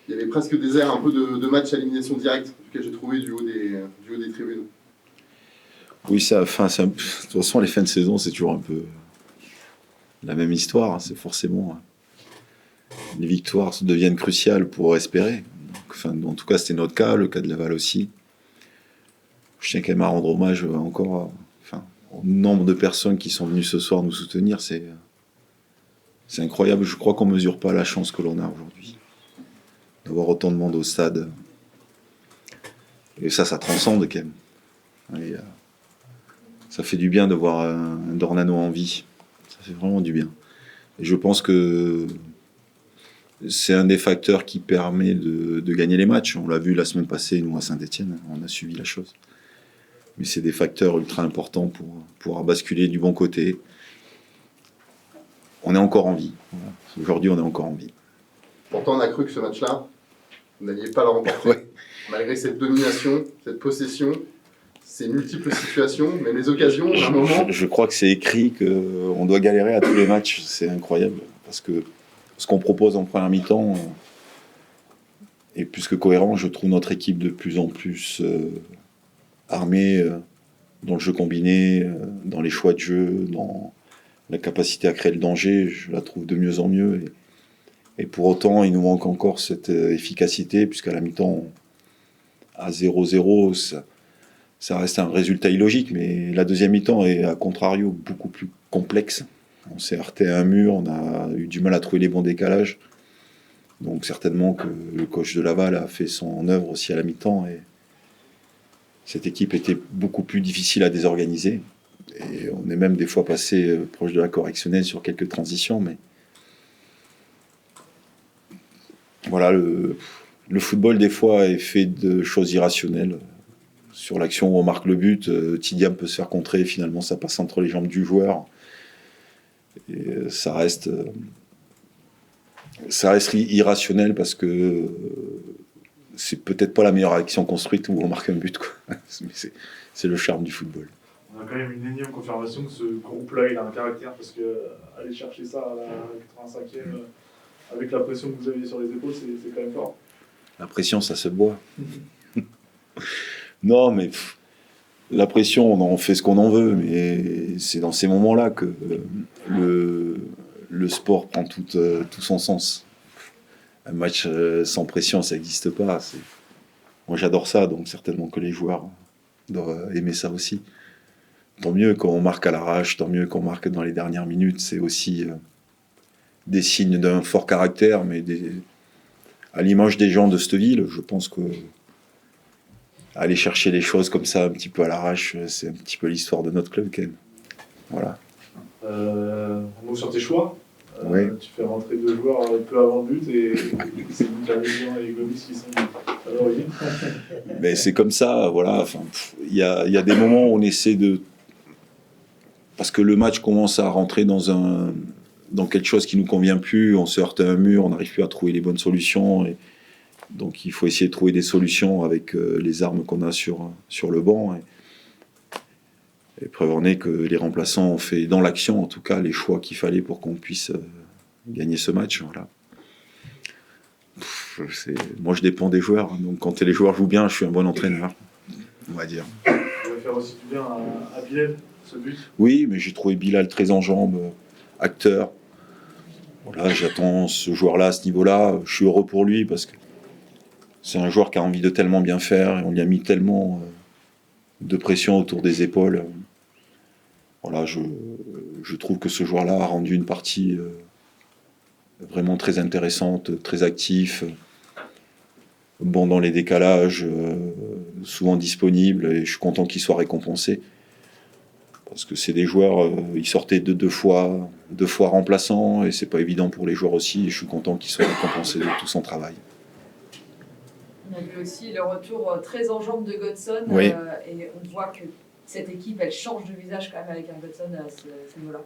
il y avait presque des airs un peu de match à élimination directe, en tout cas j'ai trouvé du haut des tribunes. Oui, de toute façon, les fins de saison, c'est toujours un peu la même histoire. Hein. C'est forcément. Les victoires deviennent cruciales pour espérer. En tout cas, c'était notre cas, le cas de Laval aussi. Je tiens quand même à rendre hommage encore au nombre de personnes qui sont venues ce soir nous soutenir. C'est incroyable. Je crois qu'on ne mesure pas la chance que l'on a aujourd'hui d'avoir autant de monde au stade. Et ça transcende quand même. Et, ça fait du bien de voir un Dornano en vie. Ça fait vraiment du bien. Et je pense que c'est un des facteurs qui permet de gagner les matchs. On l'a vu la semaine passée, nous, à Saint-Etienne, on a suivi la chose. Mais c'est des facteurs ultra importants pour pouvoir basculer du bon côté. On est encore en vie. Voilà. Aujourd'hui, on est encore en vie. Pourtant, on a cru que ce match-là, vous n'alliez pas le remporter. Ouais. Malgré cette domination, cette possession, ces multiples situations, mais les occasions, à un moment... Je crois que c'est écrit qu'on doit galérer à tous les matchs. C'est incroyable. Parce que ce qu'on propose en première mi-temps est plus que cohérent. Je trouve notre équipe de plus en plus armée dans le jeu combiné, dans les choix de jeu, dans la capacité à créer le danger. Je la trouve de mieux en mieux. Et pour autant, il nous manque encore cette efficacité, puisqu'à la mi-temps, à 0-0, ça reste un résultat illogique. Mais la deuxième mi-temps est, à contrario, beaucoup plus complexe. On s'est heurté à un mur, on a eu du mal à trouver les bons décalages. Donc certainement que le coach de Laval a fait son œuvre aussi à la mi-temps. Et cette équipe était beaucoup plus difficile à désorganiser. Et on est même des fois passé proche de la correctionnelle sur quelques transitions. Mais voilà, le football, des fois, est fait de choses irrationnelles. Sur l'action où on marque le but, Tidiam peut se faire contrer, finalement ça passe entre les jambes du joueur. Et ça reste irrationnel parce que c'est peut-être pas la meilleure action construite où on marque un but, quoi. Mais c'est le charme du football. On a quand même une énième confirmation que ce groupe-là, il a un caractère, parce que aller chercher ça à la 85e, avec la pression que vous aviez sur les épaules, c'est quand même fort. La pression, ça se boit. Non, mais la pression, on en fait ce qu'on en veut, mais c'est dans ces moments-là que le sport prend tout son sens. Un match sans pression, ça n'existe pas. Moi, j'adore ça, donc certainement que les joueurs doivent aimer ça aussi. Tant mieux quand on marque à l'arrache, tant mieux quand on marque dans les dernières minutes. C'est aussi des signes d'un fort caractère, mais à l'image des gens de cette ville, je pense que aller chercher les choses comme ça, un petit peu à l'arrache, c'est un petit peu l'histoire de notre club, quand même. Voilà. Un mot sur tes choix. Oui. Tu fais rentrer 2 joueurs peu avant le but et c'est Michalisian et Gomis qui sont à l'origine. Mais c'est comme ça, voilà. Il y a des moments où on essaie de... Parce que le match commence à rentrer dans quelque chose qui ne nous convient plus, on se heurte à un mur, on n'arrive plus à trouver les bonnes solutions. Et donc il faut essayer de trouver des solutions avec les armes qu'on a sur le banc. Et preuve en est que les remplaçants ont fait, dans l'action en tout cas, les choix qu'il fallait pour qu'on puisse gagner ce match. Voilà. Moi, je dépends des joueurs. Donc, quand les joueurs jouent bien, je suis un bon entraîneur, on va dire. Ça va faire aussi du bien à Bilal, ce but. Oui, mais j'ai trouvé Bilal très en jambes, acteur. Voilà, j'attends ce joueur-là à ce niveau-là. Je suis heureux pour lui parce que c'est un joueur qui a envie de tellement bien faire et on lui a mis tellement de pression autour des épaules. Voilà, je trouve que ce joueur-là a rendu une partie vraiment très intéressante, très actif, bon dans les décalages, souvent disponible, et je suis content qu'il soit récompensé. Parce que c'est des joueurs, ils sortaient de deux fois remplaçants, et c'est pas évident pour les joueurs aussi, et je suis content qu'ils soient récompensés de tout son travail. On a vu aussi le retour très en jambes de Godson, Oui. Et on voit que cette équipe, elle change de visage quand même avec un Godson à ce niveau-là.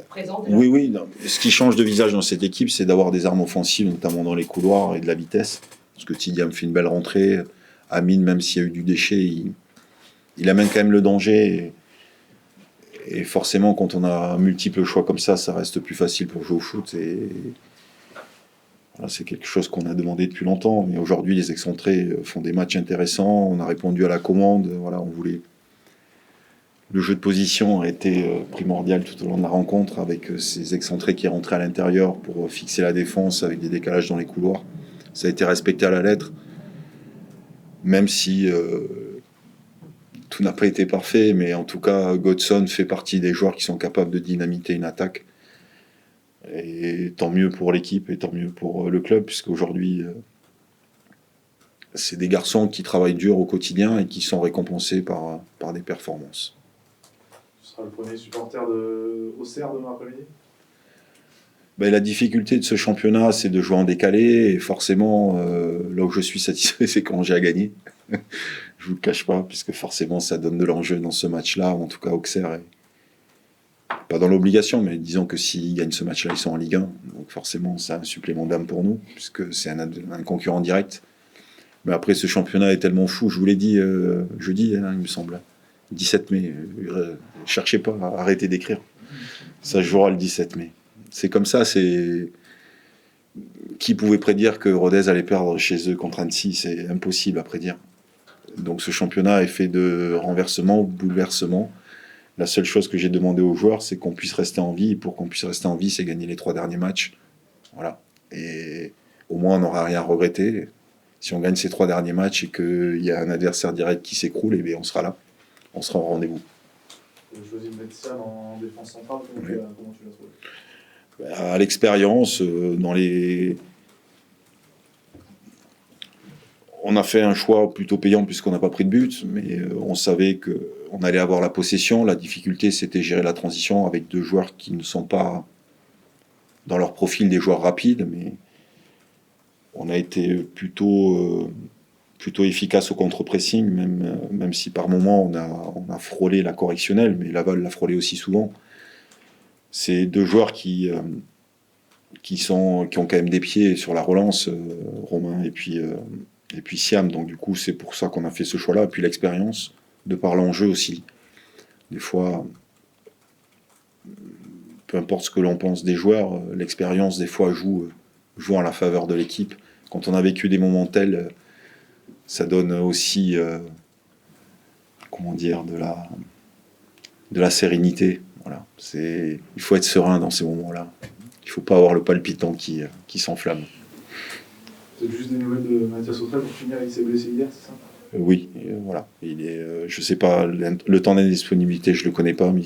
Présent déjà. Oui. Non. Ce qui change de visage dans cette équipe, c'est d'avoir des armes offensives, notamment dans les couloirs, et de la vitesse. Parce que Tidiam fait une belle rentrée. Amine, même s'il y a eu du déchet, il amène quand même le danger. Et forcément, quand on a multiples choix comme ça reste plus facile pour jouer au foot. Voilà, c'est quelque chose qu'on a demandé depuis longtemps, mais aujourd'hui les excentrés font des matchs intéressants, on a répondu à la commande, voilà, on voulait... Le jeu de position a été primordial tout au long de la rencontre, avec ces excentrés qui rentraient à l'intérieur pour fixer la défense avec des décalages dans les couloirs. Ça a été respecté à la lettre, même si tout n'a pas été parfait, mais en tout cas, Godson fait partie des joueurs qui sont capables de dynamiter une attaque. Et tant mieux pour l'équipe et tant mieux pour le club, puisqu'aujourd'hui, c'est des garçons qui travaillent dur au quotidien et qui sont récompensés par des performances. Tu seras le premier supporter Auxerre demain après-midi. Ben, la difficulté de ce championnat, c'est de jouer en décalé, et forcément, là où je suis satisfait, c'est quand j'ai à gagner. Je vous le cache pas, puisque forcément, ça donne de l'enjeu dans ce match-là. En tout cas, Auxerre est pas dans l'obligation, mais disons que s'ils gagnent ce match-là, ils sont en Ligue 1. Donc forcément, c'est un supplément d'âme pour nous, puisque c'est un concurrent direct. Mais après, ce championnat est tellement fou, je vous l'ai dit jeudi, hein, il me semble. 17 mai. Cherchez pas à arrêter d'écrire. Ça se jouera le 17 mai. C'est comme ça, c'est... Qui pouvait prédire que Rodez allait perdre chez eux contre Annecy? C'est impossible à prédire. Donc ce championnat est fait de renversements, bouleversements. La seule chose que j'ai demandé aux joueurs, c'est qu'on puisse rester en vie. Et pour qu'on puisse rester en vie, c'est gagner les 3 derniers matchs. Voilà. Et au moins, on n'aura rien regretté. Si on gagne ces 3 derniers matchs et qu'il y a un adversaire direct qui s'écroule, eh bien, on sera là. On sera au rendez-vous. Tu as choisi Metsyan en défense centrale. Comment tu l'as trouvé? À l'expérience, dans les... On a fait un choix plutôt payant puisqu'on n'a pas pris de but, mais on savait qu'on allait avoir la possession. La difficulté, c'était gérer la transition avec 2 joueurs qui ne sont pas dans leur profil des joueurs rapides, mais on a été plutôt efficace au contre-pressing, même si par moments on a frôlé la correctionnelle, mais Laval l'a frôlé aussi souvent. C'est 2 joueurs qui ont quand même des pieds sur la relance, Romain et puis Siam, donc du coup c'est pour ça qu'on a fait ce choix-là, et puis l'expérience, de par l'enjeu aussi. Des fois, peu importe ce que l'on pense des joueurs, l'expérience des fois joue en la faveur de l'équipe. Quand on a vécu des moments tels, ça donne aussi, de la sérénité. Voilà. Il faut être serein dans ces moments-là. Il ne faut pas avoir le palpitant qui s'enflamme. C'est juste des nouvelles de Mathias Autrel pour finir, il s'est blessé hier, c'est ça? Oui, voilà. Je ne sais pas, le temps d'indisponibilité, je ne le connais pas, mais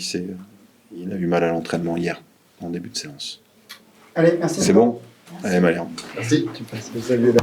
il a eu mal à l'entraînement hier, en début de séance. Allez, merci. C'est bon? Allez, Malherbe. Merci. Tu passes le saluer là.